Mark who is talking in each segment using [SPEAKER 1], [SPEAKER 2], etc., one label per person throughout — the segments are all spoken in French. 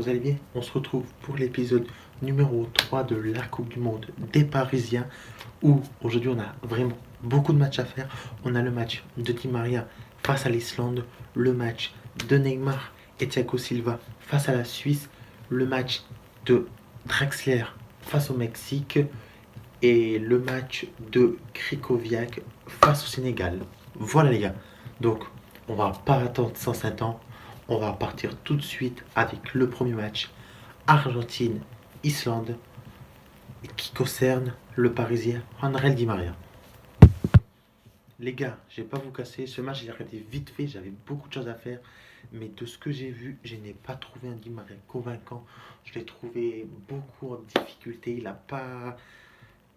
[SPEAKER 1] vous allez bien? On se retrouve pour l'épisode numéro 3 de la Coupe du Monde des Parisiens où aujourd'hui on a vraiment beaucoup de matchs à faire. On a le match de Di Maria face à l'Islande, le match de Neymar et Thiago Silva face à la Suisse, le match de Draxler face au Mexique et le match de Krikoviak face au Sénégal. Voilà les gars, donc on va pas attendre 105 ans, on va partir tout de suite avec le premier match Argentine-Islande qui concerne le Parisien André Di Maria. Les gars, je vais pas vous casser, ce match j'ai regardé vite fait, j'avais beaucoup de choses à faire, mais de ce que j'ai vu, je n'ai pas trouvé un Di Maria convaincant. Je l'ai trouvé beaucoup en difficulté, il a pas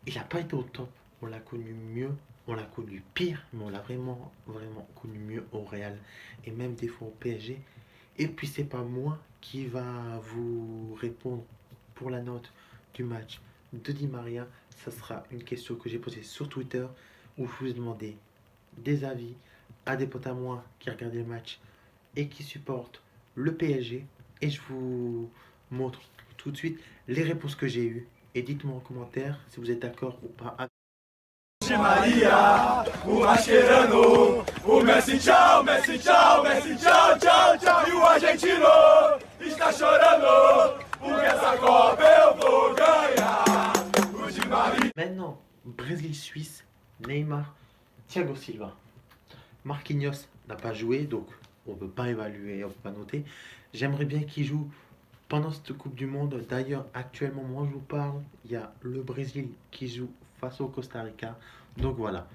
[SPEAKER 1] été au top. On l'a connu mieux, on l'a connu pire, mais on l'a vraiment, vraiment connu mieux au Real et même des fois au PSG. Et puis c'est pas moi qui va vous répondre pour la note du match de Di Maria. Ça sera une question que j'ai posée sur Twitter où je vous ai demandé des avis à des potes à moi qui regardent le match et qui supportent le PSG. Et je vous montre tout de suite les réponses que j'ai eues. Et dites-moi en commentaire si vous êtes d'accord ou pas.
[SPEAKER 2] De Maria, o Mascherano, o Messi tchau, Messi tchau, Messi tchau, tchau, tchau. E o argentino está chorando, porque essa Copa eu vou ganhar. O Di Maria.
[SPEAKER 1] Maintenant, Brésil-Suisse, Neymar, Thiago Silva. Marquinhos n'a pas joué, donc on ne peut pas évaluer, on ne peut pas noter. J'aimerais bien qu'il joue pendant cette Coupe du Monde. D'ailleurs, actuellement, moi je vous parle, il y a le Brésil qui joue face au Costa Rica. Donc voilà,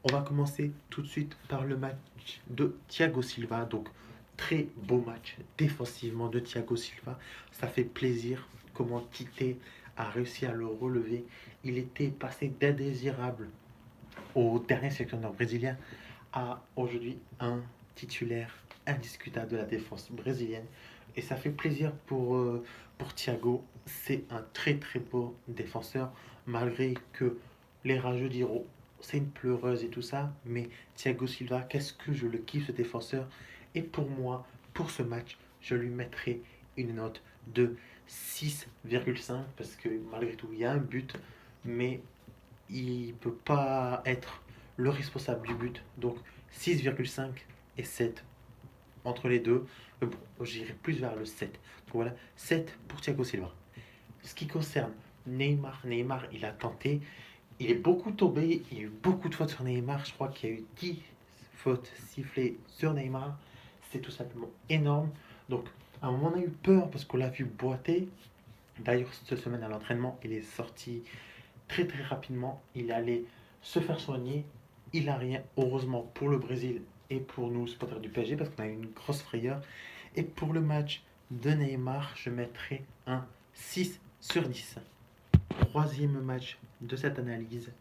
[SPEAKER 1] on va commencer tout de suite par le match de Thiago Silva. Donc très beau match défensivement de Thiago Silva. Ça fait plaisir comment Tite a réussi à le relever. Il était passé d'indésirable au dernier sélectionneur brésilien à aujourd'hui un titulaire indiscutable de la défense brésilienne. Et ça fait plaisir pour Thiago. C'est un très très beau défenseur, malgré que les rageux diront c'est une pleureuse et tout ça. Mais Thiago Silva, qu'est-ce que je le kiffe ce défenseur. Et pour moi, pour ce match, je lui mettrai une note de 6,5 parce que malgré tout, il y a un but, mais il ne peut pas être le responsable du but. Donc 6,5 et 7 entre les deux. Mais bon, j'irai plus vers le 7. Donc voilà, 7 pour Thiago Silva. Ce qui concerne Neymar, Neymar, il a tenté. Il est beaucoup tombé. Il y a eu beaucoup de fautes sur Neymar. Je crois qu'il y a eu 10 fautes sifflées sur Neymar. C'est tout simplement énorme. Donc, à un moment, on a eu peur parce qu'on l'a vu boiter. D'ailleurs, cette semaine à l'entraînement, il est sorti très très rapidement. Il allait se faire soigner. Il n'a rien, heureusement pour le Brésil et pour nous, supporters du PSG, parce qu'on a eu une grosse frayeur. Et pour le match de Neymar, je mettrai un 6 sur 10. Troisième match de cette analyse,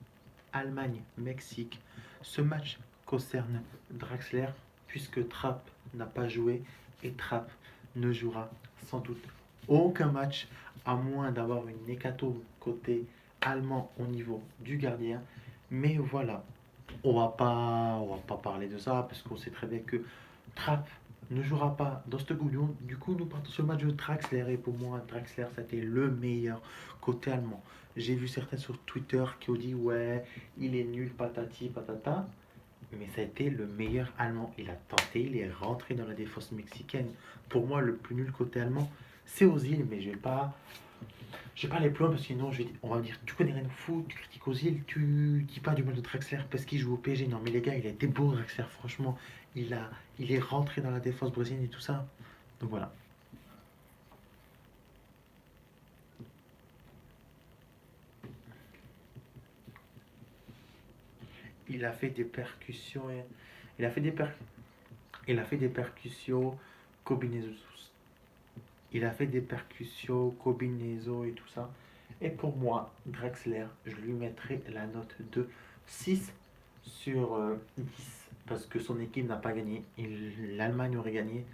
[SPEAKER 1] Allemagne-Mexique. Ce match concerne Draxler, puisque Trapp n'a pas joué et Trapp ne jouera sans doute aucun match, à moins d'avoir une hécatombe côté allemand au niveau du gardien. Mais voilà, on va pas parler de ça parce qu'on sait très bien que Trapp ne jouera pas dans cette Coupe du Monde. Du coup, nous partons sur le match de Draxler et pour moi, Draxler, c'était le meilleur côté allemand. J'ai vu certains sur Twitter qui ont dit ouais, il est nul, patati, patata. Mais ça a été le meilleur allemand. Il a tenté, il est rentré dans la défense mexicaine. Pour moi, le plus nul côté allemand, c'est Ozil, mais je vais pas aller plus loin parce que sinon on va me dire tu connais rien au foot, tu critiques Ozil, tu dis pas du mal de Draxler parce qu'il joue au PSG. Non mais les gars, il a été beau Draxler, franchement. Il est rentré dans la défense brésilienne et tout ça. Donc voilà. Il a fait des percussions. Il a fait des per- il a fait des percussions combinaisons. Il a fait des percussions, combinaisons et tout ça. Et pour moi, Draxler, je lui mettrai la note de 6 sur 10. Parce que son équipe n'a pas gagné. L'Allemagne aurait gagné.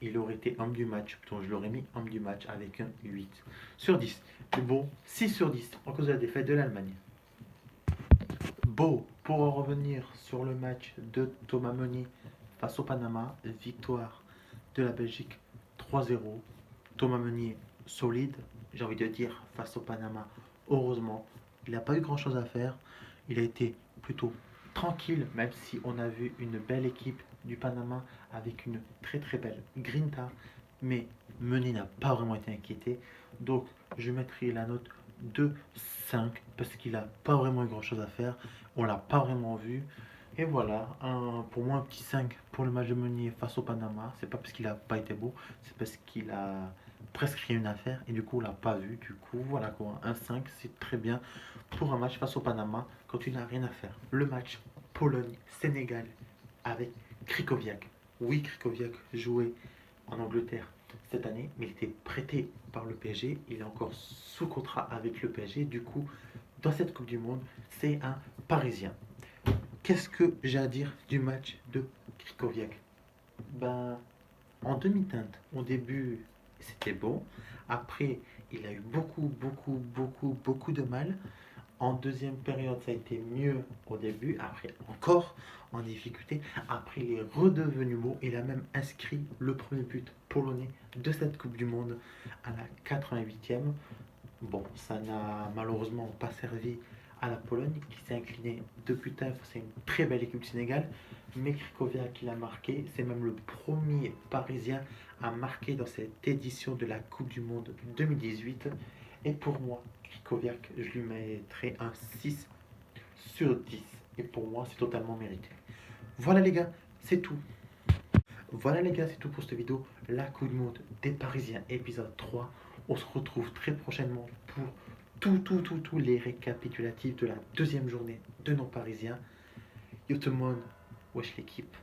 [SPEAKER 1] Il aurait été homme du match. Donc je l'aurais mis homme du match avec un 8 sur 10. Mais bon, 6 sur 10 en cause de la défaite de l'Allemagne. Beau, pour en revenir sur le match de Thomas Meunier face au Panama, victoire de la Belgique 3-0. Thomas Meunier, solide, j'ai envie de dire, face au Panama. Heureusement, il n'a pas eu grand-chose à faire. Il a été plutôt tranquille, même si on a vu une belle équipe du Panama avec une très très belle grinta. Mais Meunier n'a pas vraiment été inquiété. Donc, je mettrai la note de 5 parce qu'il n'a pas vraiment eu grand-chose à faire. On l'a pas vraiment vu. Et voilà, pour moi, un petit 5 pour le match de Meunier face au Panama. C'est pas parce qu'il a pas été beau, c'est parce qu'il a presque rien une affaire et du coup, on l'a pas vu. Du coup, voilà quoi, un 5 c'est très bien pour un match face au Panama quand tu n'as rien à faire. Le match Pologne-Sénégal avec Krikoviak. Oui, Krikoviak jouait en Angleterre cette année, mais il était prêté par le PSG. Il est encore sous contrat avec le PSG. Du coup, dans cette Coupe du Monde, c'est un Parisien. Qu'est-ce que j'ai à dire du match de Krikoviak? Ben, en demi-teinte, au début, c'était bon. Après, il a eu beaucoup de mal. En deuxième période, ça a été mieux au début. Après, encore en difficulté. Après, il est redevenu beau. Il a même inscrit le premier but polonais de cette Coupe du Monde à la 88e. Bon, ça n'a malheureusement pas servi à la Pologne qui s'est inclinée 2 buts à 1 face à une très belle équipe du Sénégal. Mais Krikoviak qui l'a marqué, c'est même le premier Parisien à marquer dans cette édition de la Coupe du Monde 2018. Et pour moi, Krikoviak, je lui mettrai un 6 sur 10. Et pour moi, c'est totalement mérité. Voilà les gars, c'est tout. Voilà les gars, c'est tout pour cette vidéo. La Coupe du Monde des Parisiens, épisode 3. On se retrouve très prochainement pour tous les récapitulatifs de la deuxième journée de nos Parisiens. Yo tout le monde, wesh l'équipe.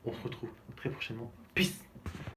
[SPEAKER 1] On se retrouve très prochainement. Peace.